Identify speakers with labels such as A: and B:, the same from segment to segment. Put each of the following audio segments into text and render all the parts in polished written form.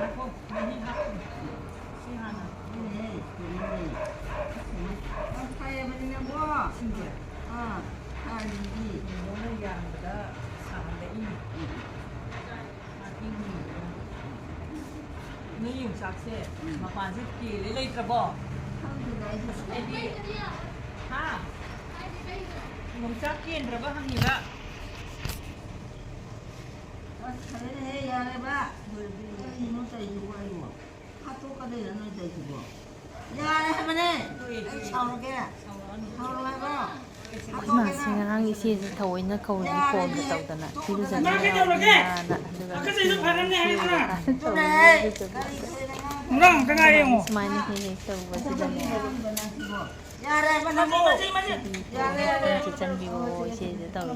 A: นี่อยู่ซักเซ่มาผ่านสิกี่เลยกระบอกไอ้ดีฮะผมซักกินระเบิดทำอยู่ละ
B: เฮ้ยอะไรบ้าที่นู้นใจอยู่อะไรอยู่ข้าตุ๊กได้แล้วน้อยใจอยู่บ่ยาอะไรมันเนี่ยไอ้ชาวโลกแกชาวโลกบ้า
C: 마시 ngang isi thawina khawli form da tawdana tiru jana na aduga
A: ngang tanga yung
C: smile he tawba sidane
B: yare manabu
C: yare kitchen biwo isi da taw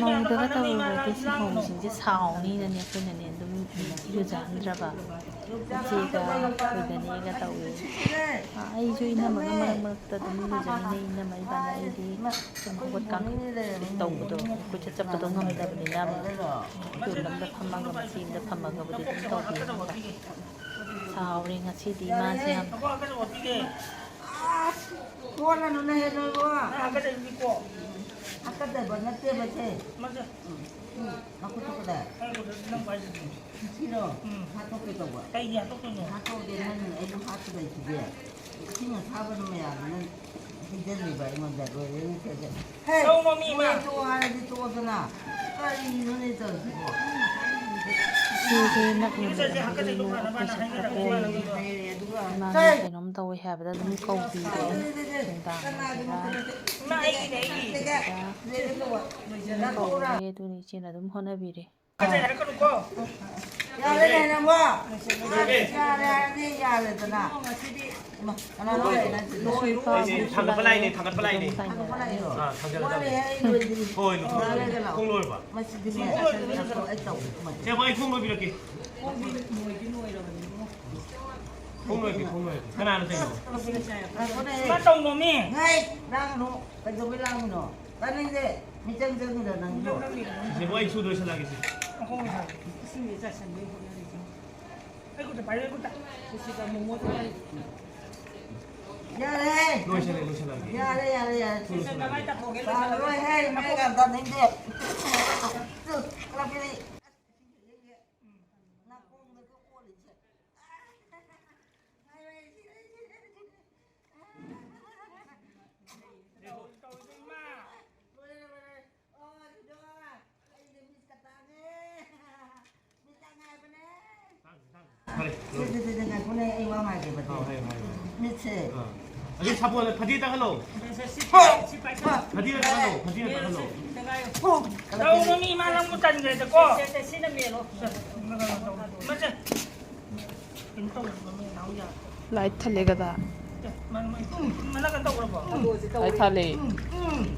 C: ꯃꯧꯗꯒ ꯇꯧꯔꯨꯔꯗꯤ ꯁꯤ ꯃꯧꯁꯤꯡꯁꯦ ꯁꯥꯎꯅꯤꯅꯅꯦ ꯑꯩꯈꯣꯏꯅꯅꯦ ꯑꯗꯨꯝ ꯏꯔꯨꯖꯍꯟꯗ꯭ꯔꯕ ꯏꯆꯦꯒ ꯑꯩꯈꯣꯏꯗꯅꯦꯒ ꯇꯧꯋꯦ ꯑꯩꯁꯨ ꯏꯅꯝꯃꯒ ꯃꯔꯛ ꯃꯔꯛꯇ ꯑꯗꯨꯝ ꯏꯔꯨꯖꯃꯤꯟꯅꯩ ꯏꯅꯝꯃ ꯏꯕꯥꯅꯤ ꯑꯩꯗꯤ ꯁꯨꯝ ꯍꯧꯒꯠ ꯀꯥꯡꯈꯠ ꯇꯧꯕꯗꯣ ꯀꯣꯏꯆꯠ ꯆꯠꯄꯗꯣ ꯉꯝꯗꯕꯅꯤꯅ ꯇꯨꯜ ꯑꯃꯗ ꯐꯝꯃꯒ ꯃꯆꯤ ꯑꯃꯗ ꯐꯝꯃꯒꯕꯨꯗꯤ ꯑꯗꯨꯝ ꯇꯧꯕꯤꯔꯝꯕ ꯁꯥꯎꯔꯦ ꯉꯁꯤꯗꯤ ꯃꯥꯁꯦ ꯌꯥꯝ
B: 아까도 만났대 맞지?
A: 맞아.
B: 갖고 또 그래.
A: 난 봐야지.
B: 싫어. 하토게 또 봐.
A: 아이야 똑똑해.
B: 하토게는 애도 하토가 있지. 신경 사버리면 나는 힘들니 봐. 이만 대로 이렇게 돼. 헤이. 뭐 좋아하지 좋아서나. 빨리 이놈에 저
C: ꯁꯤꯁꯦ ꯅꯛꯅꯕꯗꯒꯤ ꯑꯩꯈꯣꯏ ꯆꯠꯄꯗ ꯏꯃꯥꯅ ꯀꯩꯅꯣꯝ ꯇꯧꯋꯦ ꯍꯥꯏꯕꯗ ꯑꯗꯨꯝ ꯀꯧꯕꯤꯔꯦ ꯅꯨꯡꯗꯥꯡꯗ ꯀꯧꯔꯦ ꯑꯗꯨꯅ ꯏꯆꯦꯅ ꯑꯗꯨꯝ ꯍꯣꯠꯅꯕꯤꯔꯦ
B: 야래 뭐? 야래더나. 하나
D: 당근 빨라이네 당근 빨라이네 아 당근 콩로를 봐 제가 거기 콩로 이렇게 콩로 이렇게 하나는 되고
A: 맞다 놈이
B: 헤이 나노 가져 빌라노 나는 이제 미장정이다 난
D: 이제 뭐이 수도 살라겠지
A: 아이고 저 빨리 이거다 시가 뭐
B: 야래
D: 로션에
B: 야래
A: 진짜 나가이 다 보게
B: 바로 해 내가 다 nen데 쭉 그라피리 나 공도 그 꼬리지 dengan punya iwan lagi betul. Mesti.
D: 아니 사부는 바디에다 하노 바디에다 하노 바디에다 하노
A: Đâu nó mi mà lăng một tần rồi có. Xin là miệng rồi. Mất chưa? Kính tông nó miệng nấu giờ.
C: 라이 탈레가다
A: Mà nó cần tông rồi bỏ.
C: 라이 탈레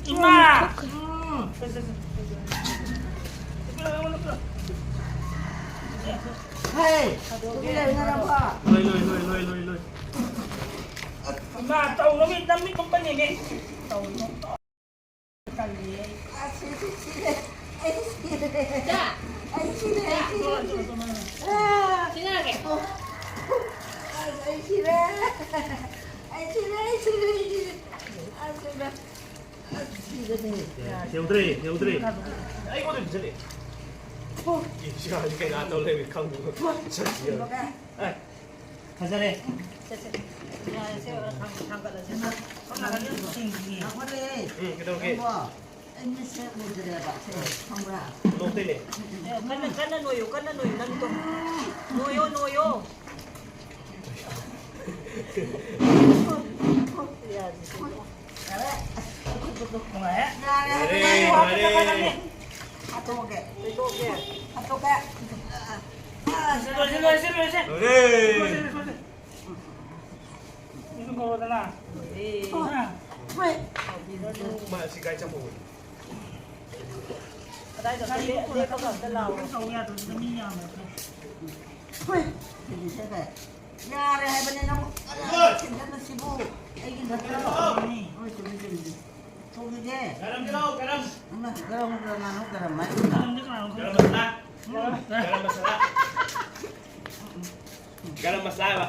A: Ima.
B: Hey, cái này nó đâu có.
D: lôi
A: Mà tàu nó bị đâm bị không bên này đi. Tàu nó
D: 대우들이 아이고 좀 전에 이 시간 이렇게 나왔다 올래 강부 저기요 가자래 응 그러게
B: Anh sẽ mua cho đẹp bạn sẽ không ra.
D: 너 때네
A: Cắn nuôi nâng tung. Nuôi vô.
D: mà xin cái trong bụng
A: Đây rồi cái không ở cái lầu. Cái sầu nhà tôi nó mi nhà mà.
B: Thì sẽ về. Nhà này hai bên nó. Chính nó xí bu. Ai cái đó. Ôi trời ơi. 속이게.
D: Garam kilo, garam.
B: 엄마 그럼 나는 그럼 맛있다.
D: Garam masala. Garam masala. Garam masala ba?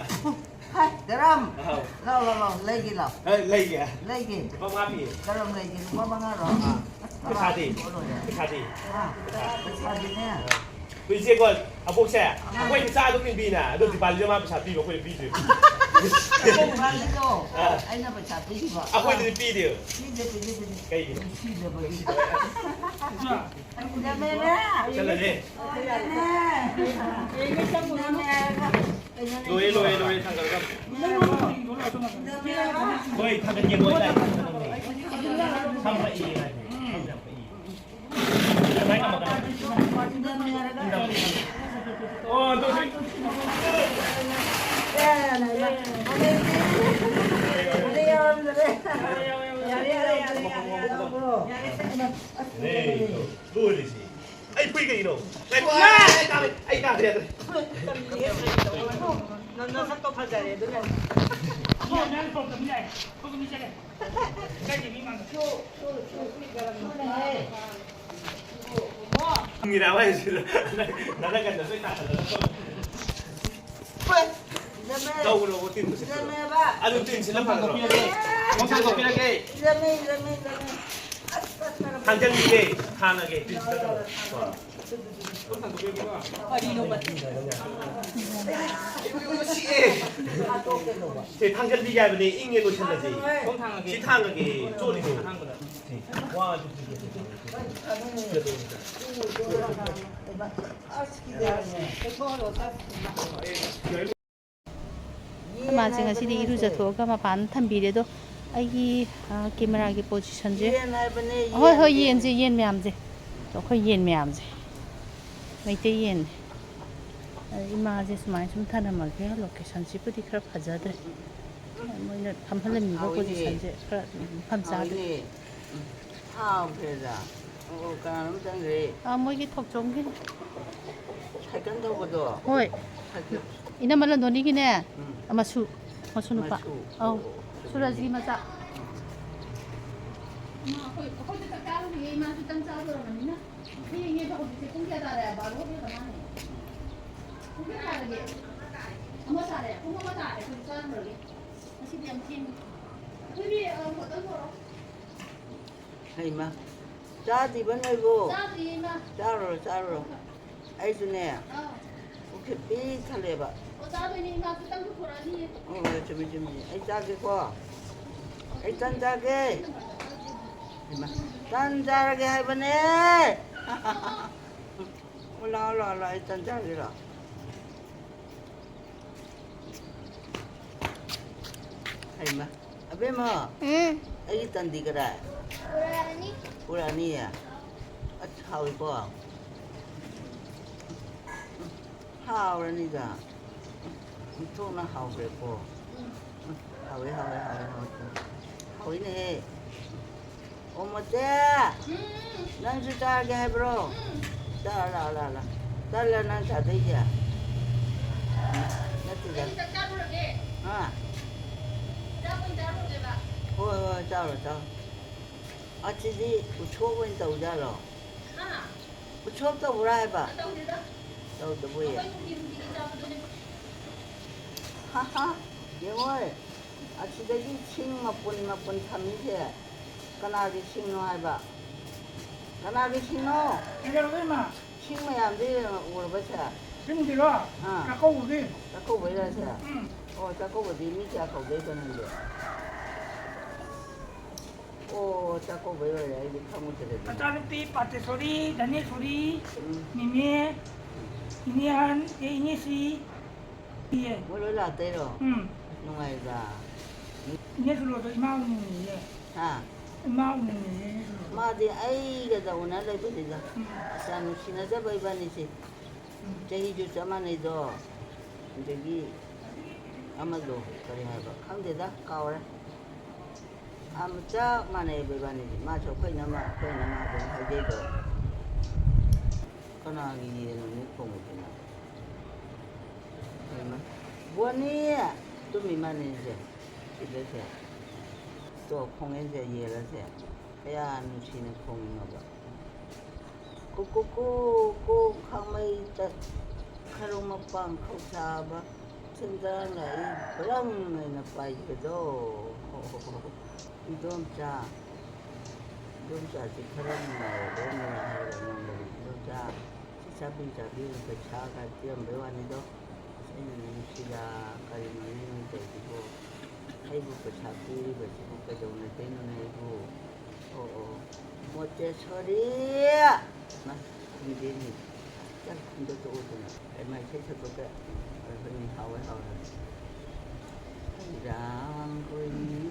B: 하이 그럼
D: Oh.
B: 라라라 레기라
D: Lay kìa.
B: 레기
D: Không ngáp gì.
B: 그럼 레기 뭐 방아로.
D: Cái thà thì. Cái thà thì.
B: 사진에.
D: Bây giờ còn à bố xe. À quay xa lúc mình đi nè, đôi thì bà liêu mà phải đi vào quay đi chứ.
B: 말리도 아이나 뭐 잡히지 마.
D: À quay đi đi đi.
B: 피지.
D: Cái gì?
B: 피지 뭐. 그다음에
D: Chân là đi.
A: 이게 전부
D: Lùi thằng cầm cầm. Ôi thằng cái gì ngồi đây. Không phải ý này. Không phải ý. Mấy cái một cái. Ô tôi thấy. Này, đuôi gì? Ai quy cái gì đâu? Ai ta thế đấy.
A: 너 삭도 팔자래. 너네
D: Người nào hay gì nó đang gần nó sẽ tạt đâu đâu có tin à đầu tiên sẽ làm hàng rồi không sang copy lagi hàng chân gì đây hàng là cái tin
A: 어디로 갔지?
D: 제 당근 비가 아니라 잉에 놓쳤는지 지 탕하게 쪼리고 와
C: 마치 ngасꯤꯗꯤ 이루자ꯊꯣꯛꯑꯒ ꯃꯄꯥꯟ ꯊꯝꯕꯤꯔꯦ ꯑꯗꯣ ꯑꯩꯒꯤ ꯀꯦꯃꯦꯔꯥꯒꯤ ꯄꯣꯖꯤꯁꯟꯁꯦ ꯍꯣꯏ ꯌꯦꯟꯁꯦ ꯌꯦꯟ ꯃꯌꯥꯝꯁꯦ ꯑꯩꯈꯣꯏ ꯌꯦꯟ ꯃꯌꯥꯝꯁꯦ Meitei ꯌꯦꯟꯅꯦ 이마제 수마이 좀 타나마게 로케이션지부디 그렇 파자들 뭐는 밤할렘 이거 포지션제 그렇 밤자들
B: 아 그래자 가는 장에
C: 아 뭐이게 톡종기
B: 살간도 보도
C: 호이 이나말로 노니기네 아마 수 마수 누파 어 수라지 마자
E: 거기 딱 이게 이만 좀 짜더라고요. 이게 더 이제 공개하다래 바로 그러네. 공개하게. 엄마 잘해. 엄마가 잘해. 그 짜는 다시 그냥 팀. 우리 어떤 거로?
B: 하이마 짜디 번내고
E: 짜지마.
B: 짜로 아이스네
E: 어.
B: 오케이 비탈래봐
E: 짜더니 막 땅도 보라니.
B: 좀 아이 짜게 거 아이 짠 짜게 하이마 짠 짜게 해보네 올라 아이 짠 짜게라 하이마 아베 뭐 아이 짠 디그라
E: 보라니?
B: 보라니야 하위 봐 하우라니다 이쪽나 하우래 보 하위네 어머때 난주 짜게 해브로 달라 난 자대야 나티자
E: 짜부르게.
B: 아
E: 짜부르게 봐.
B: 호 짜로 아치디 우초본 떠우자로
E: 하나.
B: 우초도 뭐라 해봐
E: 떠오르다.
B: 떠우도 뭐야
E: 우리 짜부르게.
B: 하하 영월 아치다기 칭마뿐 참이세 까나기 칭노 해봐 까나기 칭노
A: 이거는
B: 칭마야인데 울어보자
A: 힘들어.
B: 아.
A: 가까우게.
B: 자꾸 왜 이러세
A: 응.
B: 자꾸 어디 미자 거기 되는데 자꾸 왜 이래 이게 카무들에
A: 짜르띠 파테 소리, 다니 소리, 미미, 이니한, 이니시, 예.
B: 뭘 라떼로
A: 응.
B: 농아이다
A: 이니스로도 이마우니 예.
B: 아
A: 이마우니 예.
B: 마디 아이가 오나 레고디다
A: 응.
B: 산 신나자 바이바니시 제기 주자만이도 저기 아마도 그래 해봐 감대다 까오라 아무짝 만에 바이바니지 마저 거이나마 하게도 그나기 얘는 못 보면 뭐니 또 미만이지 집에서 또 콩에서 얘라서 kaya nusina khongnaba kukuku ku khangmai ta kharung mapang khauthaba sendang lai brang na pai do idomcha si kharang na do na hai na ngari idomcha si sabi ka chaga tiam bewani do sai sila kari mani te ko ai bu ka chapi ba si bu ka do na te no na bu moche sorry na ni ni chắc không có chỗ rồi em mai thấy thật cái bên hậu rằng quên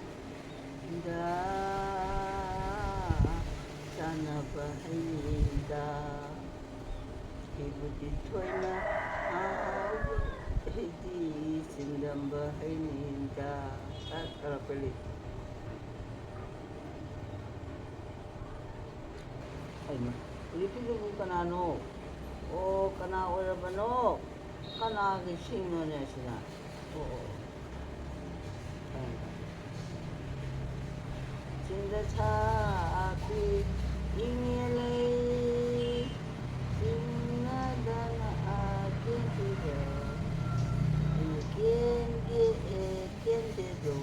B: đã sana bahida ibu ditoi na hidi sindam bahida kalau pilih itu bukan anu kana orabano kana gising na sila cinta api ingele cinta dana api tiga kian dedo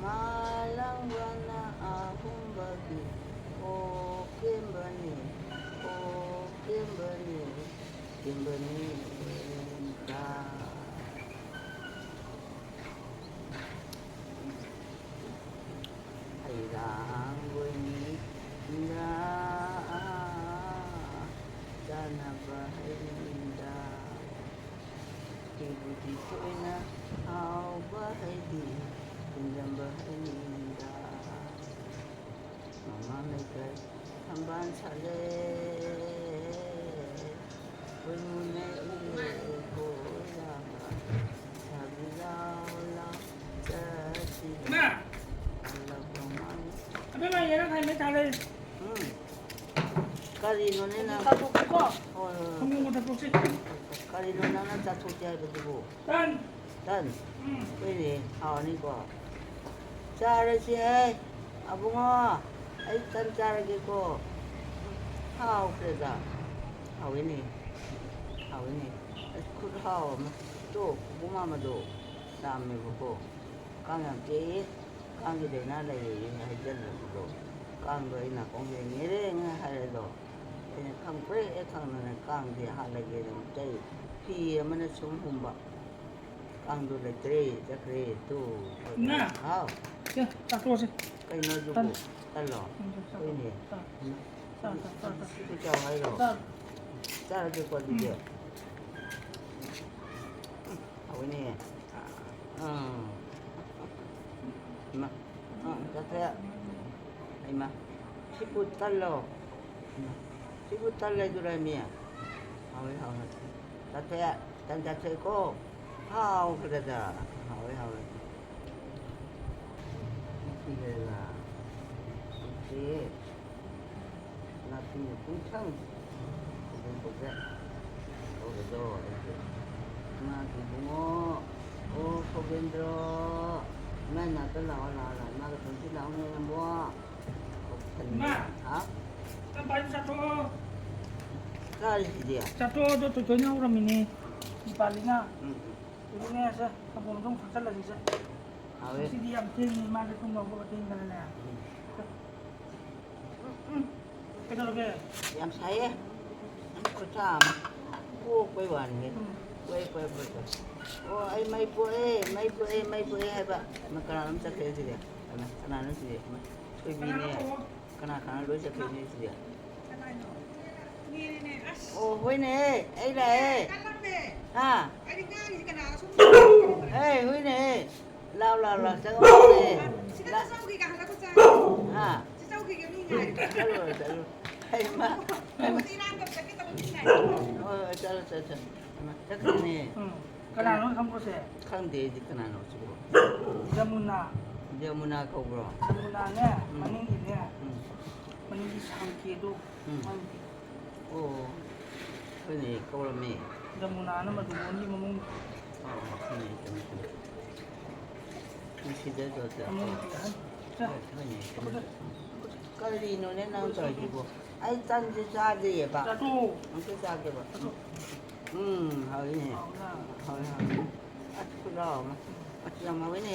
B: malang wana ahum bagi kembani ta hay rằng quên đã jana bahida ibu di sana au bahidi pinjam bahida mama mereka tambahan sale Pemune ko lama sabilaula jati
A: Ma,
B: Allah pemain
A: apa mah ya nak hai cari?
B: kali nona na
A: Satu kok.
B: oh
A: Kamu mau dapat sih?
B: kali nona na jatuh jaya betul
A: Dan.
B: ini hao ni ko cara si abu ngo ai tan cara ke ko hao kerja hao ini kud hao tu buma madu dame buko kang yang ke kang de na lai hai jan do kang do ina kong ye ngere nga hai do ene kang pre e kang na kang de ha lai ge dam tai pi mana sum humba kang do le tre ja kre tu
A: Na.
B: hao
A: Ya, tak terus sih.
B: kai no ju bu talo ini tu cha hai do cara ke ko dia ini ma kata ima siput talo itu ramia hawe kata tan kata ko hao kata hawe iya oke nanti puncang bentuknya oh betul nah bungo oh Kobendro mana tu lah mana tu lah ni buat ah
A: Tambah satu.
B: kali dia
A: Satu tu tujuannya orang ini di palingnya. Ini saya kampung dong fasal lagi saya.
B: hawe
A: Mesti diam tinggi mana tu mau buat tinggal ni. Kita lagi.
B: yang saya pertama quay hoàn hết quay oh ai mai puai hai ba makanan sa kaya sila kana sila soy bini kana lu sa kaya sila oh hoy ne ai la ha hey hoy ne lao sa ko ne ha hay ma oh chalo chắc này
A: Kenal kamu saya.
B: không để gì cái nào chứ Jamuna kau bro
A: Jamunanya maning ini ya. Maning di sangki itu.
B: oh ini kau lami
A: Jamunana madumuni mamung
B: oh ini mesti dah tu
A: mamung tihan.
B: ini ꯀꯔꯤꯅꯣꯅꯦ ꯅꯪ ꯇꯧꯔꯤꯁꯤꯕꯣ ꯑꯩ ꯇꯟꯁꯦ ꯆꯥꯗꯦꯕ ꯑꯝꯇ ꯆꯥꯒꯦꯕ ꯍꯥꯎꯏꯅꯦ ꯍꯥꯎꯏ ꯑꯁ ꯈꯨꯠꯂꯥꯎ ꯑꯃ ꯑꯁ ꯌꯥꯝ ꯍꯥꯎꯏꯅꯦ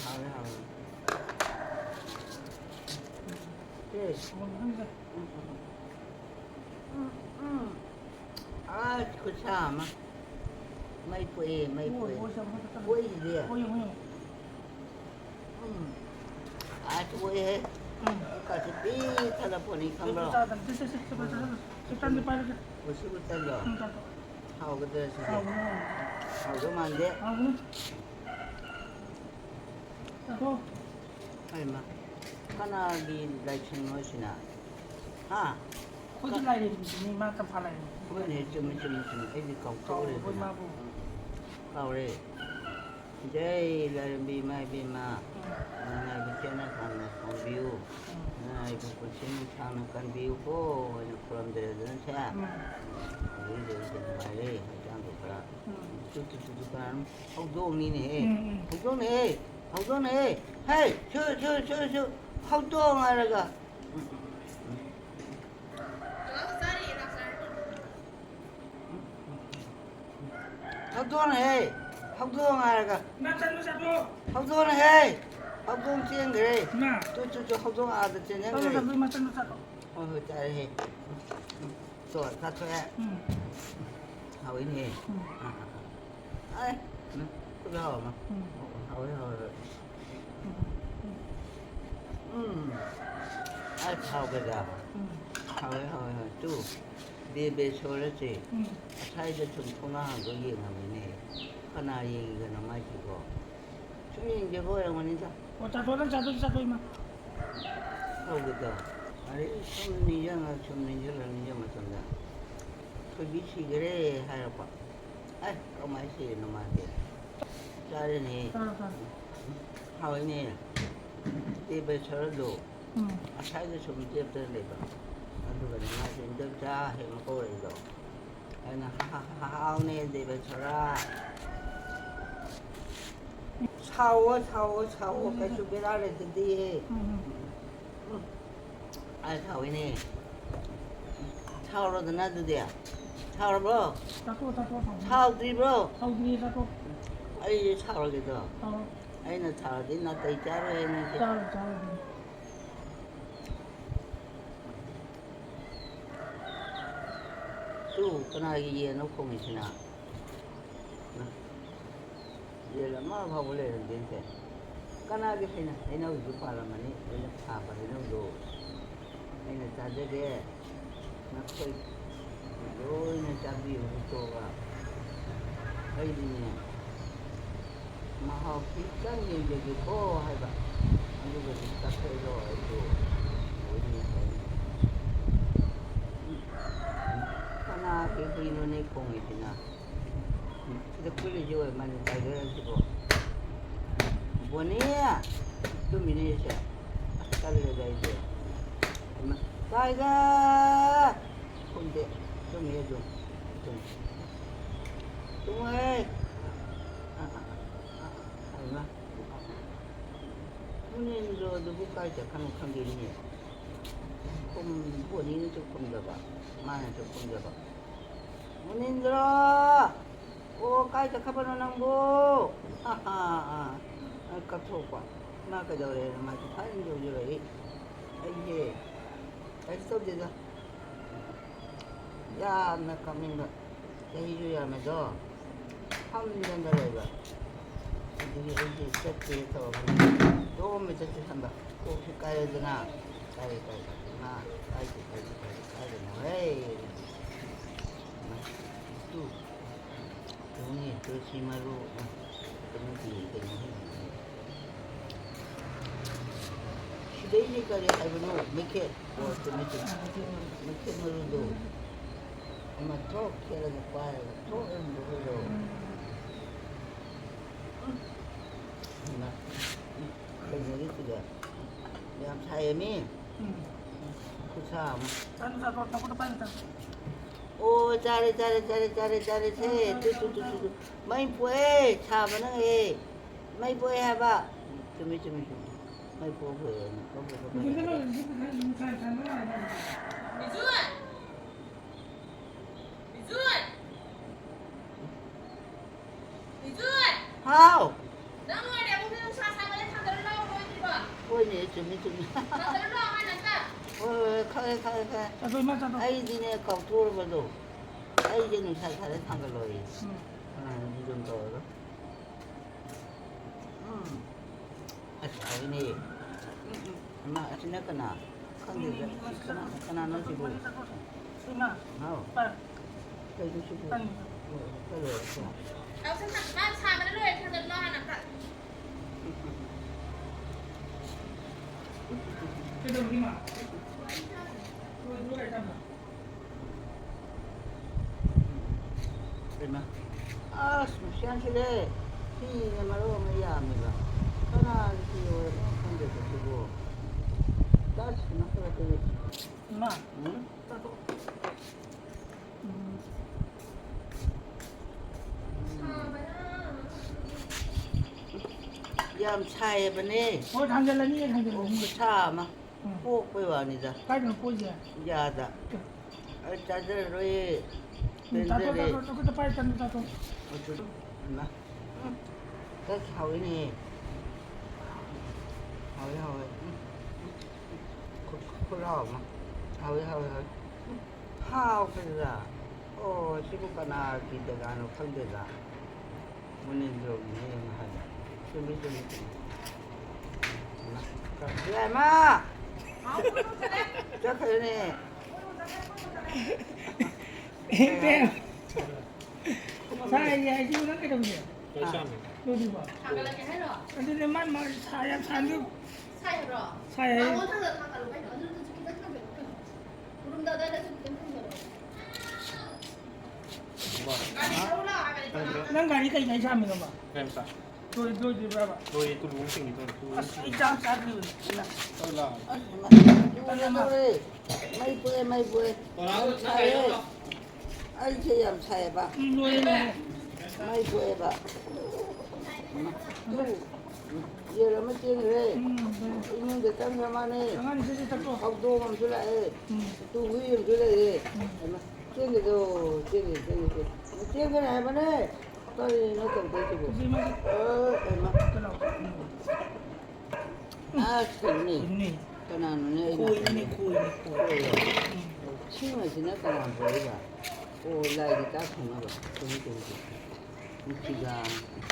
B: ꯍꯥꯎꯏ ꯑꯁ ꯈꯨꯠꯁꯥ ꯑꯃ ꯃꯩ ꯄꯣꯛꯑꯦ ꯄꯣꯛꯏꯁꯤꯗꯤ ꯑꯁ ꯑꯣꯏꯍꯦ ꯀꯥꯁꯤ ꯄꯤꯛ ꯊꯜꯂꯛꯄꯅꯤ ꯈꯪꯕ꯭ꯔꯣ ꯎꯁꯤꯕꯨ ꯇꯜꯂꯣ ꯍꯥꯎꯒꯗ꯭ꯔꯥ ꯁꯤꯗꯤ ꯍꯥꯎꯗꯧ ꯃꯥꯟꯗꯦ ꯍꯩꯃꯥ ꯀꯅꯥꯒꯤ ꯂꯥꯏꯁꯪꯅꯣ ꯁꯤꯅ ꯍꯥ ꯍꯣꯏꯅꯦ ꯆꯨꯝꯃꯤ ꯑꯩꯗꯤ ꯀꯥꯎꯊꯣꯛꯎꯔꯦꯗꯅ ꯀꯥꯎꯔꯦ ꯖꯩ ꯂꯥꯏꯔꯦꯝꯕꯤ ꯏꯃꯥ ꯏꯕꯦꯝꯃ ꯅꯨꯡꯉꯥꯏꯕ ꯆꯦꯅ ꯁꯥꯡꯅ ꯊꯣꯡꯕꯤꯌꯨ ꯅꯨꯡꯉꯥꯏꯕ ꯄꯨꯟꯁꯤ ꯅꯨꯡꯁꯥꯡꯅ ꯀꯟꯕꯤꯌꯨꯀꯣ ꯍꯥꯏꯅ ꯈꯨꯔꯨꯝꯖꯔꯦꯗꯅ ꯁꯦ ꯑꯗꯨꯒꯤꯗꯤ ꯑꯩꯁꯦ ꯅꯨꯡꯉꯥꯏꯔꯦ ꯍꯛꯆꯥꯡꯗꯣ ꯈꯔ ꯇꯨ ꯀꯅꯥꯅꯣ ꯍꯧꯗꯣꯡꯅꯤꯅꯦꯍꯦ ꯍꯧꯗꯣꯡꯅꯦꯍꯦ ꯍꯦ ꯁꯨ ꯍꯧꯗꯣꯡ ꯍꯥꯏꯔꯒ ꯍꯧꯗꯣꯡꯅꯦꯍꯦ ꯍꯧꯗꯣꯡ ꯍꯥꯏꯔꯒ ꯍꯧꯗꯣꯡꯅꯦꯍꯦ ꯍꯧꯗꯣꯡ ꯆꯦꯟꯈ꯭ꯔꯦ ꯆꯨ ꯍꯧꯗꯣꯡ ꯑꯥꯗ ꯆꯦꯟꯖꯟꯈ꯭ꯔꯦ ꯍꯣꯏ ꯆꯥꯔꯦꯍꯦ ꯆꯥꯊꯣꯛꯑꯦ ꯍꯥꯎꯏꯅꯦꯍꯦ ꯑꯦ ꯈꯨꯠꯂꯥꯎ ꯑꯃ ꯍꯥꯎꯋꯦ ꯑꯁ ꯍꯥꯎꯒꯗ꯭ꯔꯥ ꯍꯥꯎꯋꯦ ꯇꯨ ꯗꯦꯕꯦꯁꯣꯔꯁꯦ ꯑꯁꯥꯏꯗ ꯁꯨꯝ ꯊꯣꯡꯅꯥ ꯍꯥꯡꯗꯣ ꯌꯦꯡꯉꯝꯃꯤꯅꯦ ꯀꯅꯥ ꯌꯦꯡꯉꯤꯒꯅꯣ ꯃꯥꯏꯁꯤꯕꯣ ꯁꯨꯝ ꯌꯦꯡꯖꯕ ꯑꯣꯏꯔꯝꯒꯅꯤꯗ ꯇꯧꯕꯗꯣ ꯑꯗꯩ ꯁꯨꯝ ꯅꯤꯡꯁꯤꯡꯉ ꯃꯇꯝꯗ ꯊꯣꯏꯕꯤ ꯁꯤꯈꯔꯦ ꯍꯥꯏꯔꯛꯄ ꯑꯦ ꯀꯃꯥꯏꯅ ꯁꯤꯔꯤꯅꯣ ꯃꯥꯗꯤ ꯆꯥꯔꯦꯅꯦ ꯍꯥꯎꯏꯅꯦ ꯗꯦꯕꯦꯁꯣꯔꯗꯣ ꯑꯁꯥꯏꯗ ꯁꯨꯝ ꯂꯦꯞꯇꯅ ꯂꯩꯕ ꯑꯗꯨꯒꯅꯦ ꯃꯥꯁꯦ ꯏꯟꯗꯣꯝꯆꯥ ꯍꯦꯛ ꯀꯧꯔꯛꯏꯗꯣ ꯑꯩꯅ ꯍꯥꯎꯅꯦ ꯗꯦꯕꯦꯁꯣꯔꯥ ꯁꯥꯎꯋꯣ ꯀꯩꯁꯨ ꯕꯦꯔꯥ ꯂꯩꯇꯗꯤꯌꯦ ꯑꯁ ꯍꯥꯎꯏꯅꯦ ꯁꯥꯎꯔꯣꯗꯅ ꯑꯗꯨꯗꯤ ꯁꯥꯎꯔꯕ꯭ꯔꯣ ꯁꯥꯎꯗ꯭ꯔꯤꯕ꯭ꯔꯣ ꯑꯩꯁꯦ ꯁꯥꯎꯔꯒꯦꯗꯣ ꯑꯩꯅ ꯁꯥꯎꯔꯗꯤ ꯅꯥꯇꯩ ꯆꯥꯔꯣꯏꯍꯦ ꯅꯪꯁꯦ ꯇꯨ ꯀꯅꯥꯒꯤ ꯌꯦꯟꯅꯣ ꯈꯣꯡꯉꯤꯁꯤꯅ ꯌꯦꯟ ꯑꯃ ꯐꯥꯎꯕ ꯂꯩꯔꯝꯗꯦꯅꯦ ꯀꯅꯥꯒꯤ ꯍꯩꯅꯧꯁꯨ ꯄꯥꯜꯂꯝꯃꯅꯤ ꯑꯩꯅ ꯊꯥꯕ ꯍꯩꯅꯧꯗꯣ ꯑꯩꯅ ꯆꯥꯖꯒꯦ ꯅꯈꯣꯏ ꯂꯣꯏꯅ ꯆꯥꯕꯤꯌꯨ ꯍꯨꯛꯇꯣꯛꯑꯒ ꯑꯩꯗꯤꯅꯦ ꯃꯍꯥꯎ ꯈꯤꯇꯪ ꯌꯦꯡꯖꯒꯦꯀꯣ ꯍꯥꯏꯕ ꯑꯗꯨꯒꯗꯤ ꯆꯥꯊꯣꯛꯏꯗꯣ ꯑꯩꯁꯨ ꯀꯅꯥꯒꯤ ꯍꯨꯏꯅꯣꯅꯦ ꯈꯣꯡꯉꯤꯁꯤꯅ ꯁꯤꯗ ꯀꯨꯜꯂꯤꯁꯤ ꯑꯣꯏ ꯃꯥꯅꯤ ꯇꯥꯏꯒꯔ ꯍꯥꯏꯁꯤꯕꯣ ꯕꯣꯅꯤ ꯇꯨꯝꯃꯤꯅꯦ ꯁꯦ ꯑꯁ ꯇꯜꯂꯦꯗ ꯑꯩꯗꯤ ꯇꯥꯏꯒꯔ ꯈꯨꯝꯗꯦ ꯇꯨꯝꯃꯤ ꯑꯗꯨꯝ ꯇꯨꯝꯃꯣꯍꯦ ꯍꯩꯃꯥ ꯃꯨꯅꯦꯟꯗ꯭ꯔꯣ ꯑꯗꯨꯕꯨ ꯀꯥꯏ ꯆꯠꯈ꯭ꯔꯅꯣ ꯈꯪꯗꯦꯅꯦ ꯕꯣꯅꯤꯅꯁꯨ ꯈꯨꯝꯗꯕ ꯃꯥꯅꯁꯨ ꯈꯨꯝꯗꯕ ꯃꯨꯅꯤꯟꯗ꯭ꯔꯣ ꯑꯣ ꯀꯥꯏ ꯆꯠꯈ꯭ꯔꯕꯅꯣ ꯅꯪꯕꯨ ꯀꯞꯊꯣꯛꯄ ꯃꯥ ꯀꯩꯗꯧꯔꯦꯅ ꯃꯥꯁꯨ ꯐꯟ ꯌꯧꯖꯔꯛꯏ ꯑꯩꯁꯦ ꯀꯩꯁꯨ ꯇꯧꯗꯦꯗ ꯌꯥꯝꯅ ꯀꯞꯅꯤꯡꯕ ꯆꯍꯤꯁꯨ ꯌꯥꯝꯃꯦꯗꯣ ꯐꯝꯗꯅ ꯂꯩꯕ ꯑꯗꯨꯒꯤ ꯑꯩꯁꯦ ꯆꯠꯀꯦ ꯇꯧꯔꯕꯅꯤ ꯗꯣꯝꯕ ꯆꯠꯀꯦ ꯈꯟꯕ ꯀꯣꯛꯁꯤ ꯀꯥꯏꯔꯦꯗꯅ ꯀꯥꯏꯔꯦ ꯏꯃꯥ ꯀꯥꯏꯗꯅꯣꯍꯦ ꯇꯨꯅꯤ ꯇꯨꯜꯁꯤ ꯃꯔꯨ ꯀꯩꯅꯣꯍꯦ ꯁꯤꯗꯩꯁꯦ ꯀꯔꯤ ꯍꯥꯏꯕꯅꯣ ꯃꯩꯈꯦꯠ ꯃꯩꯈꯦꯠ ꯃꯔꯨꯗꯣ ꯑꯃ ꯊꯣꯛ ꯈꯦꯠꯂꯒ ꯄꯥꯏꯔꯒ ꯊꯣꯛ ꯂꯧꯊꯣꯛꯏꯗꯣ ꯀꯩꯅꯣꯒꯤ ꯁꯤꯗ ꯌꯥꯝ ꯁꯥꯏꯌꯦꯃꯤ ꯈꯨꯠꯁꯥ ꯑꯃ ꯑꯣ ꯆꯥꯔꯦ ꯁꯦ ꯇꯨ ꯃꯩ ꯄꯣꯛꯑꯦ ꯁꯥꯕꯅ ꯃꯩ ꯄꯣꯛꯑꯦ ꯍꯥꯏꯕ ꯆꯨꯝꯃꯤ ไม่โผล่เผยก็โผล่เผย ห้าวโอ้ยเนี่ยจุ่มจุ่มโอ้ยใครไอ้ที่เนี่ยเขาทั่วไปดูไอ้ที่นี่ใครได้ทำกันเลยนี่จุ่มตัวแล้วไอ้ไอ้นี่มาไอ้เนี่ยกันนะข้างเดียวกันนะน้องชิบุห้าวใครดูชิบุก็เลย
E: เอาฉันหักบ้านชามาเรื่อยๆฉันจะรอหนัก
B: เป็นไหมsiyan sila si Maro mayami ba kana si kande ko sigo das na ko ko
A: Ma.
B: yam chai ba ne
A: 당근라니 당근.
B: ko cha ma ko ko wa ni da
A: 가이드 보이지.
B: ya da cha de roi ben de le
A: 또 빨리 딴 또.
B: na cái hậu này hậu có lo mà hậu hao cái là ô chỉ có cái nào thì được cái nào không được là muốn nên rồi nên mà hành chưa biết cái mà chắc cái này
A: 사이야 지금 그렇게 되면 어디 봐.
E: ทำอะไรกันให้หรอ
A: 근데 만 사야 산도
E: ใช่หรอ
A: 사야
E: เอาถ้าเกิดทำกันรู้ไหมเดี๋ยวจะกินได้ทั้งแบบรุมเดินได้จะกินทั้งแบบการที่เราเล่าอะไรกัน
A: 난 가니까 이제 잠이가 봐.
D: 뱀사.
A: 도이 봐봐.
D: 너희 또 롱생이 또
A: 이장 싸기.
D: 떨라.
B: mấy bữa anh chị làm xài bà
A: 노예.
B: mấy bữa bà giờ là mấy chuyện rồi nhưng để tăng ra mà này
A: 장안이 세지 딱 또.
B: học đô mà chú lại tu huy mà chú lại chuyện cái đồ chuyện cái này mà này tôi nó cầm tay chị bộ em mà cái này
A: 있니?
B: cái nào nó này
A: 고이네.
B: 치마 지나가 안 보이가 오 라이드 딱 하나가 좀 웃기가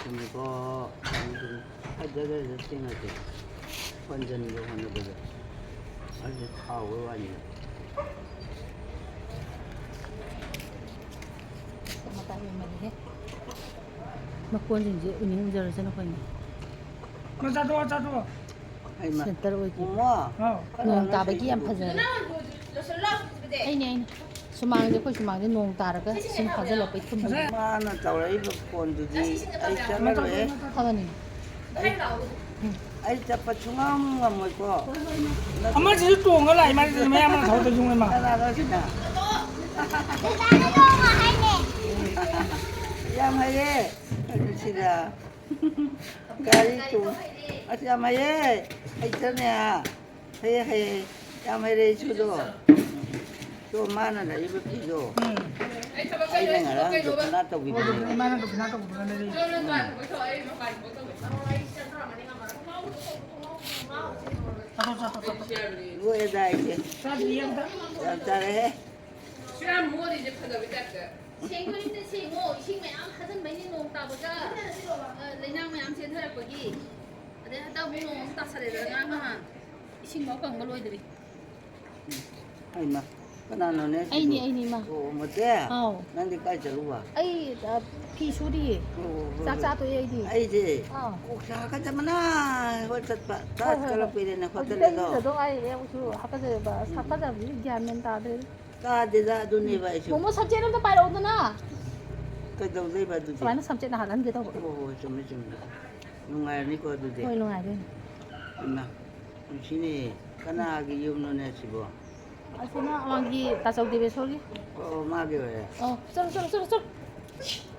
B: 그리고 좀 하자를 생각해 완전히 하는 거죠 아주 다 오와니
C: Makon jing je uning jar sana ko ni.
A: 짜도.
B: 하이마
C: Center oi ki.
B: 엄마
C: Nong ta ba ki am phajar.
E: เราฉันเล่าไปเด็ก
C: Ai ni. Sumang je ko sumang je nong ta ra ka sim phajar lo pai thum.
B: 마는 자우라 이거 본드지 아이 잘라래
C: Ka ba ni.
E: ให้เรา
B: 아이 잡아 중앙 뭐 있고
A: 엄마 진짜 또 온거 아이 말이 매 아마 더더 중에 막.
B: 하나로 지나 야마예 아저씨라 가리 좀 야마예 있잖아 해 야마예 주도 또 많아라 이거 피도 아이 내가랑 또 나도 비비
A: 얼마나 더 나도 그러는데.
E: เรื่องการผมชอบไอ้มาปั่นผมต้องไปเอาไว้ฉันทำอะไรกันมา
A: 짜도.
B: 이거에다 이제
A: 짜도 이해한다.
B: 잘해
E: 虽然摸的就看到没得个。前个月的前我新买俺还是没你弄到不着，人家买俺前头来过去，人家到没弄打出来的，俺嘛新毛更没落的哩。
B: 하이마 그나노네
C: Ai ni ma.
B: 오 뭐대
C: Ao.
B: 난데까지 들어와
C: Ai phi su di. Sa sa to ai di.
B: 아이지
C: Ao.
B: 꼭 사가자마나 헛짓바 다 걸어버리네
C: Hotel
B: 호텔에서
C: da dong ai em su ha ka je ba sa ka da bi gyan men ta de.
B: 까지다 눈이 봐이쇼
C: Momo subject nam ta pai ro na.
B: 그정도 봐도 돼
C: Sa na subject na halan ge to.
B: 오 좀 농아니 거도 돼
C: Hoi lo ngai de.
B: 엄마 신이 까나기 용노네 집어
C: Asina awangi ta chau de be soli.
B: 어 마게 왜
C: Oh, sor.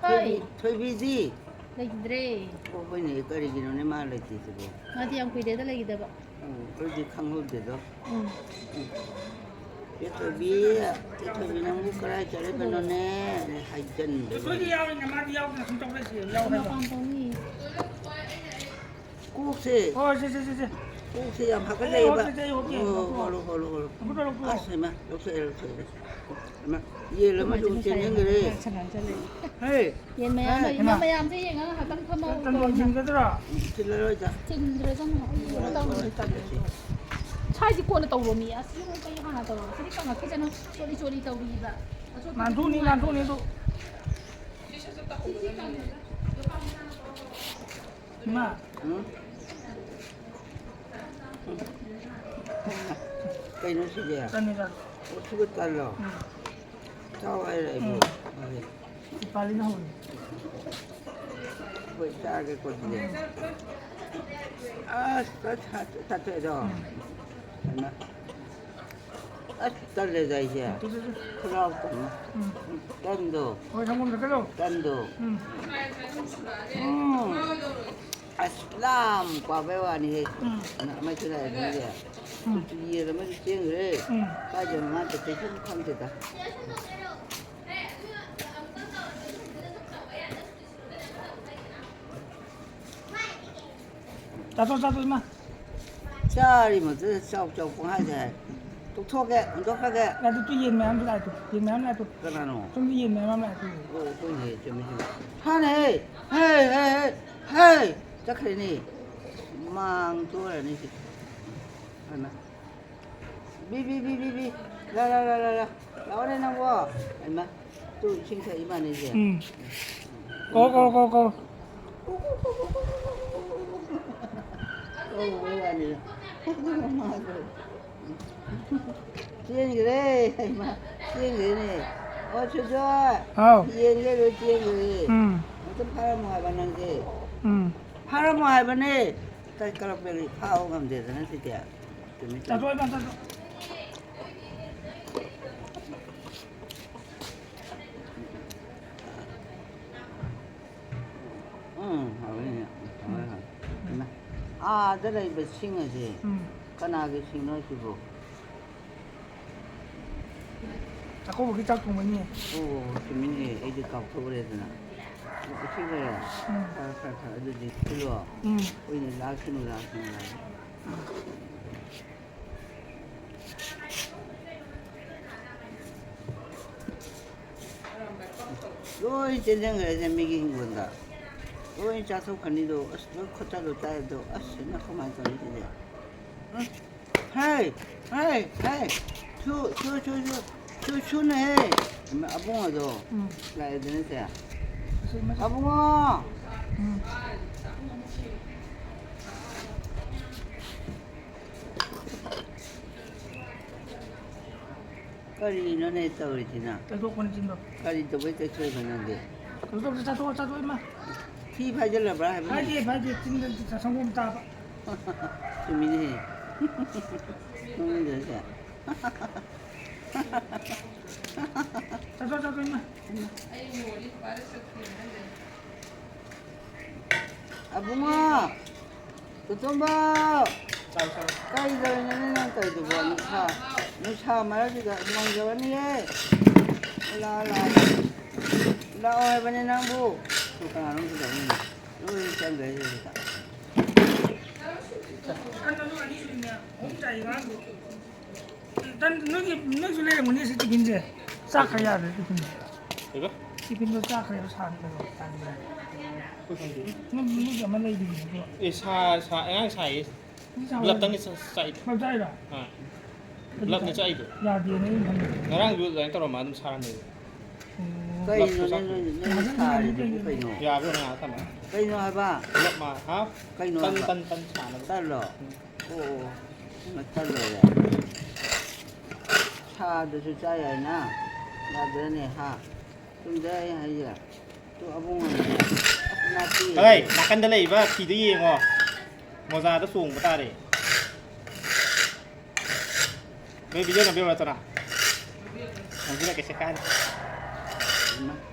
C: Hai.
B: 토비지
C: Lai dre.
B: 어 보니 거리기는 말했지 집어
C: Ma ti am kui de da lai de ba.
B: 그러지 강호대도.
C: 응.
B: 이토비는 무그라 저래 변호네 하이전.
A: 저기 야오는 마디 야오는 좀 됐어요. 야오는.
C: 放东西
B: 꼭세
A: 저.
B: 꼭세야 바꿔야 봐.
A: 여기.
B: 홀로.
A: 아무도 없고.
B: 아스마 욕세. 마 얘를 좀 째는 그래.
C: ฉันนั้นจะเลย
B: 헤이.
C: เย็นไหมอ่ะมันพยายามที่อย่างนั้นค่ะต้องเข้ามา
A: 딴거 힘들더라.
B: 들러자.
C: จึงเลยต้องต้องใช่ที่ควรจะต้องรวมมีอ่ะซึ่งไปหาตัวสิ่งที่ต้องคือจะต้องโจลีตัววีบ้า
A: 난돈이도. 엄마.
B: 응? cây nó sẽ dè,
A: 짠이가
B: 수고 달러, sao ai lại buồn,
A: 빨리 나오네.
B: vậy cha cái con gì, à, ta chơi rồi, ta lấy gì vậy, không cần, cần đồ,
A: 어, 장군 그래도.
B: cần đồ,
A: 응.
B: Aslam qua bé vào này,
A: 응.
B: mấy cái này cái gì, cái gì là mấy cái tiếng rồi,
A: 응.
B: bây giờ mà tự thấy không thể ta.
A: 짜도 임마.
B: Trời mà tôi sau chồng cũng hay thế, tôi thua cái, tôi khác cái,
A: 나도 또 옛날 lại 또. 옛날 lại 또.
B: cái nào,
A: 좀 옛날 lại 또.
B: tôi nhớ cho mình. Ha này, hey, chắc cái này, mang tôi là này gì, anh bi, la, lão này nào quá, anh mà, tôi xin thầy mà này gì,
A: 응. 고.
B: mấy bạn này, chiên cái đấy, mà chiên cái này, cho,
A: 아우.
B: chiên cái rồi chiên cái.
A: 응.
B: 또 팔아먹어야 하는데
A: 응.
B: 팔아먹어야 하네 딸가락별이 파오가면 되잖아 진짜
A: 짜도 임마 짜도.
B: 응 아버님 아 내가 이거 싱어지
A: 응.
B: 까나게 싱어주고
A: 자꾸 그렇게 짝꿍 뭐니?
B: 오 주민이 애들 값도 그래야 되나 이거 싱어야
A: 응.
B: 살살살 애들이 들어와
A: 응.
B: 우리는 나시는 너희 전쟁을 해서 먹인 건다. 너희 자석하니도 너 코자도 짜도 나 그만 좀 이제. 응? 헤이. 추네. 아붕어도
A: 응.
B: 나야 되는데.
A: 그래서 임마.
B: 아붕어.
A: 응.
B: 까리 너네 있다 그랬지나.
A: 짜도 꺼내진다.
B: 까리도 왜 대처해 봤는데.
A: 그래도 짜도 임마.
B: 티 바질라 봐.
A: 바지 진짜 성공 다.
B: 주민이. 주민들 세.
A: 짜도 임마.
B: 아붕어. 또 봐. 까이더는 까이도 봐. 누차 말하지가 망저니 해. 라 해봐네 나부. 그까는 그다. 우리 짱가 해주다.
A: 안나도 아니시냐? 혼자 이거 하고. 일단 너기 술래 뭐니 시티 빈제. 싸가야 돼 근데.
D: 이거?
A: 시빈도 싸가야 사는 거. 너가 만나 이거.
D: 이 차 앵 차이 lập tăng chạy
A: 막 자이라.
D: à lập như chạy
A: 야, 얘는 한.
D: ngarang du zain taro ma dum saran ni
B: Cây nó xài thì cũng cây nó.
D: ya bu na ta ma
B: Cây nó hai ba.
D: lập ma ha
B: Cây nó
D: tan
B: hai ba.
D: tan cha na
B: Tan rồi. Ồ, nó tan rồi à. Cha được sự trái này nè. Là đứa này ha. Chúng đây hay gì à? Tôi abung này. Nati.
D: เฮ้ยนักกันได้เลยว่าขี่ได้ยิงอ๋อมอซาจะสูงกว่าตาดิไม่ไปเยอะนะเบลล์ตัวน่ะผมคิดว่าแกเช็คกัน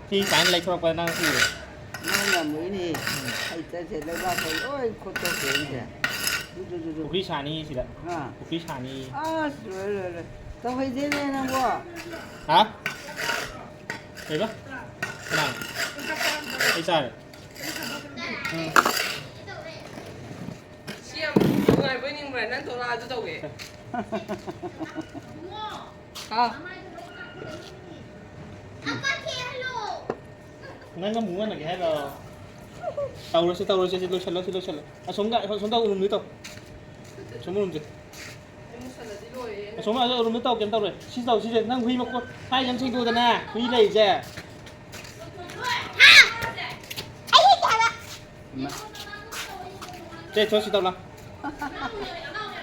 D: ที่การอะไรชอบไปนั่งที่
B: Nó là mũi này. Hay ta sẽ lấy ba thôi. Ôi, cô tôi kể nè.
D: 우리 샤니 시다.
B: 아.
D: 우리 샤니.
B: 아, 그래. 또 회제는 뭐?
D: 아? 이거? 하나. 이살. 응.
F: 시험 누가 버닝 거야? 난 돌아와도 되게.
B: 아,
D: Ngang ngâm muốn là cái hay là tàu rồi xin lỗi à xuống tàu uống nước tàu xuống uống gì xuống mà uống nước tàu kiếm tàu rồi xin rồi năng huy một con hai trăm sinh đô nè huy này rẻ chơi cho xin tàu nào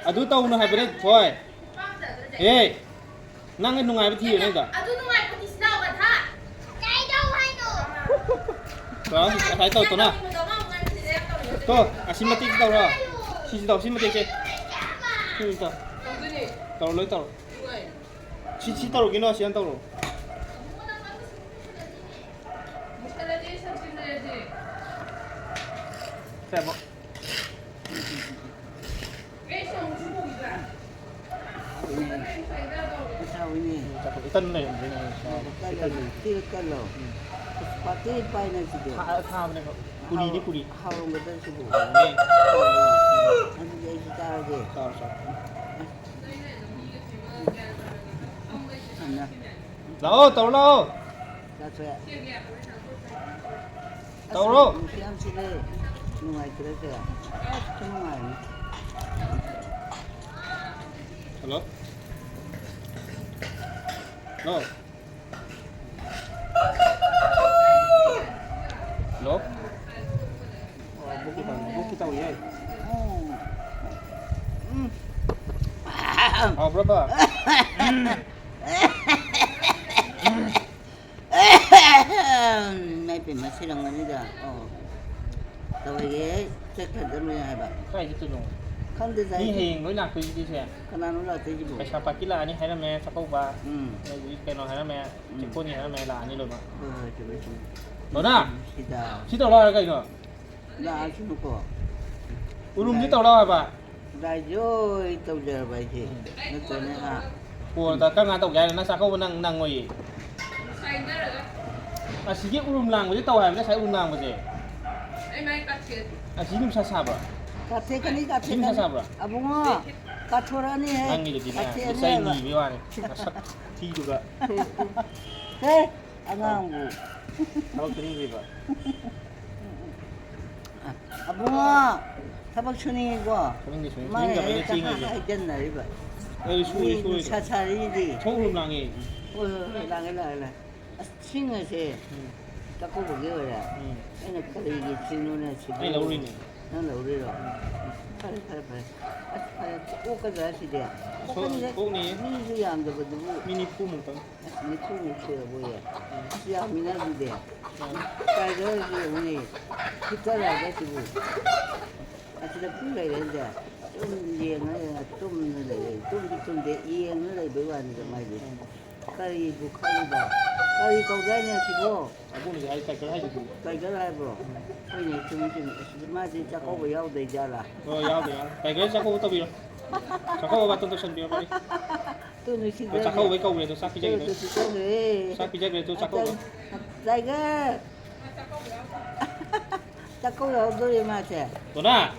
D: à đu tàu nó hay bên đây thôi ê năng cái nung ai bên thi ở đây cả đó phải tàu tàu nào to à xin mất tích tàu rồi xin mất tích chơi tàu
F: 동준이
D: tàu lấy tàu
F: 누가
D: xin tàu cái nó xin tàu rồi
F: 해야지 삼촌 해야지.
D: xem bộ
F: 왜 시험 주복이야?
B: sao ini?
D: chặt cái tân này thế này
B: Kalau kalau pati pai na situ.
D: khao này cùi đi cùi
B: Harum betul situ.
D: này
B: Nanti dia kita lagi.
D: sao
B: Mana?
D: lâu tàu lâu
B: Dah saya.
D: tàu lâu
B: Siam sini. Nungai kereta. Nungai.
D: hello hello hello bukit tàu vậy oh brother
B: Mai pergi masih dengan ni dah. Oh. Tahu ye, cek kerja ni apa?
D: cái gì tôi dùng
B: Kan dia
D: đi
B: saya.
D: hình đối lạc tôi đi xe
B: Kenapa nula tu je bu?
D: cái sao phải kila ni hay là mẹ sao câu ba
B: Hmm.
D: cái nó hay là mẹ chỉ cô hay là mẹ là như rồi mà
B: Oh, cuba.
D: đó na
B: Kita.
D: chỉ tàu lo cái nữa
B: Dah sini ko.
D: urum chỉ tàu lo ba
B: Dah joy tahu je baik je. Nanti ni ah.
D: của ta các ngàn tàu dài nó sao câu năng năng ngồi
F: 사인 내려가.
D: à chỉ cái urum làng với tàu hay nó sai urum làng mà gì
F: 에 많이 깎게.
D: à chỉ làm sao sao ba
B: Kate kan ni kate
D: Sini
B: kan.
D: sasa, bro?
B: Abu ngo. Katura ni
D: ăn gì được gì nè
B: Kate
D: cái
B: ni.
D: say nhì với hoa này nó sắc thi được ạ
B: Hei, angang bu.
D: đâu cái gì vậy
B: Abu ngo. Tabak suni ko.
D: cái gì xuống
B: Mana
D: những cái
B: ya
D: bên chi người
B: tak
D: gì
B: hai jen dari ba.
D: ơi xui xui
B: Sasari di.
D: chỗ urum làng gì
B: Oh, lang. Singa se. Tako bagi ora. Ina kali di sinu na sibu.
D: đây là urin này
B: Nang lauri ro. Pare. O ka da si dia.
D: chỗ này
B: Ni ju yang da bu.
D: mini phu một tầng
B: Ni tu ni se bu ya. Ya mina du dia. Kai do ni ni. Kita la da sibu. Asila pu lai da da. Tum ye na tum ni lai. Tum de ye ni lai be wa ni da mai de. Kari bu kari ba. Kari kau da ni sibu.
D: à bún này hay cái hay được
B: Kai ga lai bro. Oi ni tum ma ji cha ko ba yau dai ja la.
D: rồi giao được cái chắc câu tao bị rồi chắc câu ba tôi sân bị rồi
B: Tu ni si
D: tôi chắc câu với câu này tôi sắc cái
B: Tu
D: này
B: si ko ni.
D: sắc cái này tôi chắc câu
B: Dai ga. Cha ko yau do ni ma che.
D: tôi na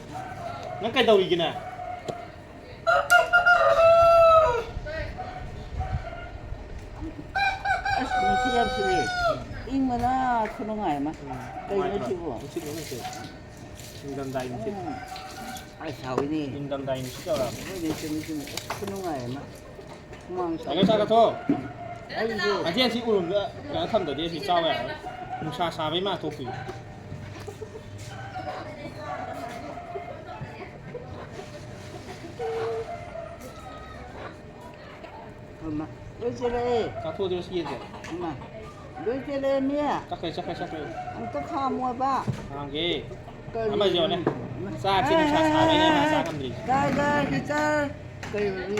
D: nó cái đầu gì nè
B: As ni si am si ni. Ing ma na kuno ngai ma. Kai ni si bu.
D: xích nó sẽ in đầm đầy một xích
B: Ai sao ni.
D: in đầm đầy một xích rồi
B: Oi ni si kuno ngai ma. Mang
D: cái sao cái thôi
B: Ai je.
D: à thế chị urum nữa cái thầm tới đây thì sao vậy không xa xa với mà thôi quỷ
B: Ma. Doi je le.
D: các thôi tôi xin rồi
B: Ma. Doi je le ni à.
D: chắc rồi
B: Ang ta kha mo ba.
D: hàng ghê à bây giờ này xa trên xa xa với này mà xa làm gì
B: Dai ga kita. Kai ni.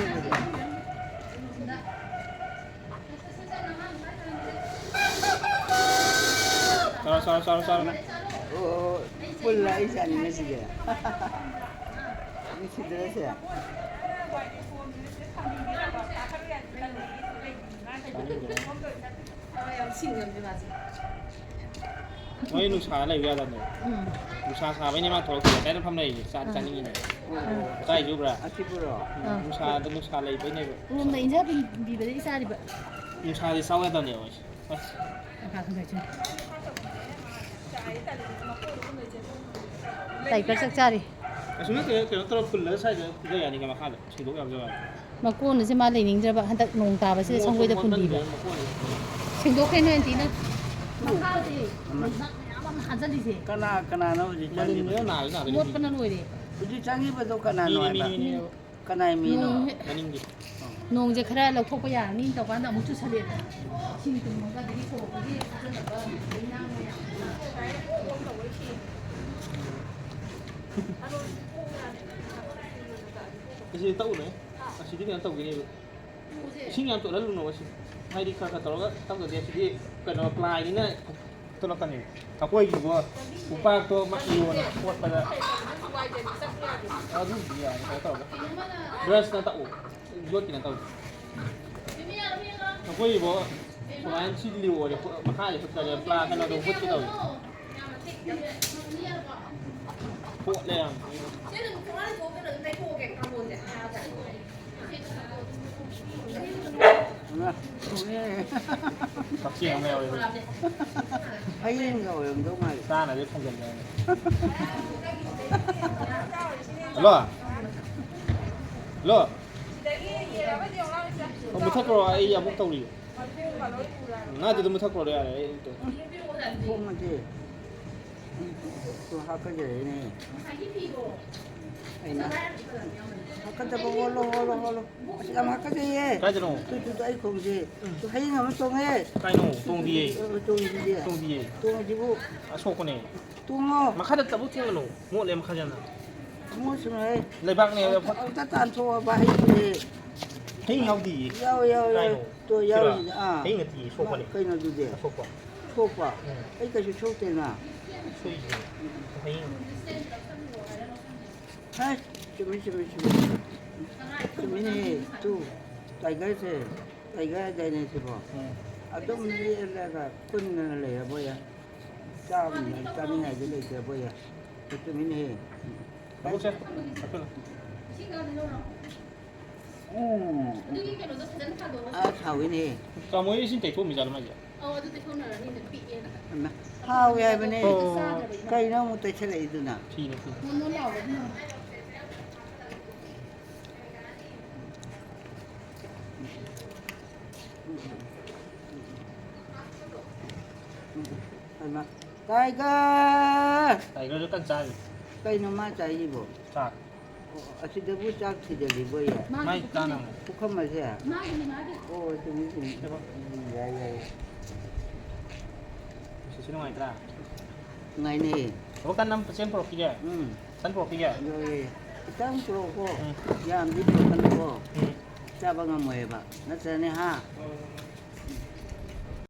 D: sao
B: Oh, full lah isan ni si dia. 미치더라세.
D: 왜 누차อะไร왜 하다네. 누차 사베니 막 돌아오고 때를 팜네 짜증이네. 짜이 줘브라.
B: 아치부러.
D: 누차도 누차อะไรไปเนี่ย
E: 우리 인자 비비들 이사리 봐.
D: 누차이 싸워야다네.
E: 아까 그거 좀.
C: tại có chắc chắn đi
D: chúng cái nó full là sai cái này cái mà khác chỉ đúng làm rồi
C: mà cô nó sẽ mang lấy nính cho bạn hắn tận nông ta và sẽ xong quay được phun đi vậy trình độ khen nên tí nữa mà khao gì mà hắn dân đi gì
B: Kana no di
D: mà
B: changi.
D: nếu nào cái
C: một con nuôi đi
B: Di changi ba do kana no ba. Kana mi no.
D: mình gì
C: nôngจะkhá là không có nhà nên tao quán tao muốn chút sao điện xin từng món cái đi khổ cái gì dân là vợ đi năng
D: cái gì tàu đấy chỉ cái tàu cái này xin nhầm tụi nó luôn rồi hay đi khai tàu đó tàu cái gì cái nó playนี่นะตัวนั้นนี่เอาไปอยู่ว่าผมป้าตัวมักอยู่นะปวดไปแล้วเอาดูดีอ่ะcái tàu đó dress nó tàu vô cái tàuเอาไปอยู่ว่าผมอันชิ้นลิวเดี๋ยวมาฆ่าเดี๋ยวจะปลากันเราโดนพุทธที่เราปวดเลยอ่ะ
B: Na.
D: tập chuyện mèo rồi
B: Ayin ga oyong do mai.
D: ta là biết không cần này alo alo không muốn thắc rồi ai giờ muốn tàu đi ngay từ muốn thắc rồi đấy
B: Ko ma de. To ha ka je ni. Ai na. Ha ka ta bo lo. Asam ha ka je ye.
D: cái gì đâu
B: Tu ai khong je. Tu hayin ga ma tong ye.
D: cái nào tung đi
B: Tong ji de.
D: tung đi
B: Tong ji bu.
D: à số con này
B: Tong ngo.
D: mà khai được tập bút thiên nào mua lên mà khai ra
B: Mo su ai.
D: lấy bác này
B: Ta tan so ba hayin je.
D: thấy nhau gì
B: Yao. To yao à.
D: thấy người gì số con này
B: Kai na du de.
D: số con
B: Ko pa. Ai ka ju te na.
D: số gì thấy
B: Hai. Chumi. Chumi ni tu. Tai ga dai ne se bo. Adom ni la ga kun na le bo ya. Cham ni na de le se bo ya. Chumi ni.
D: tập bút xem
B: À thầu cái này.
D: Cả mỗi xin chạy thuốc mình ra làm gì?
B: Hao ya bên này. Cây nó một tay sẽ lấy từ nào.
D: Thì nó
B: Tay ga.
D: tại nó căng trái
B: Cây nó má trái gì bộ.
D: chạc
B: À chị đừng chắc thì để đi bơi à.
D: mai ta nào
B: Cũng không mà gì à. Ôi tôi nghĩ thì. Dạ.
D: xin ngoài ra
B: Ngày này.
D: có căn 5% profit
B: Ừ.
D: sẵn profit à
B: Rồi. Tăng pro ko. Yam đi pro kan ko. Sa ba nga mo ba. Na sa ni ha.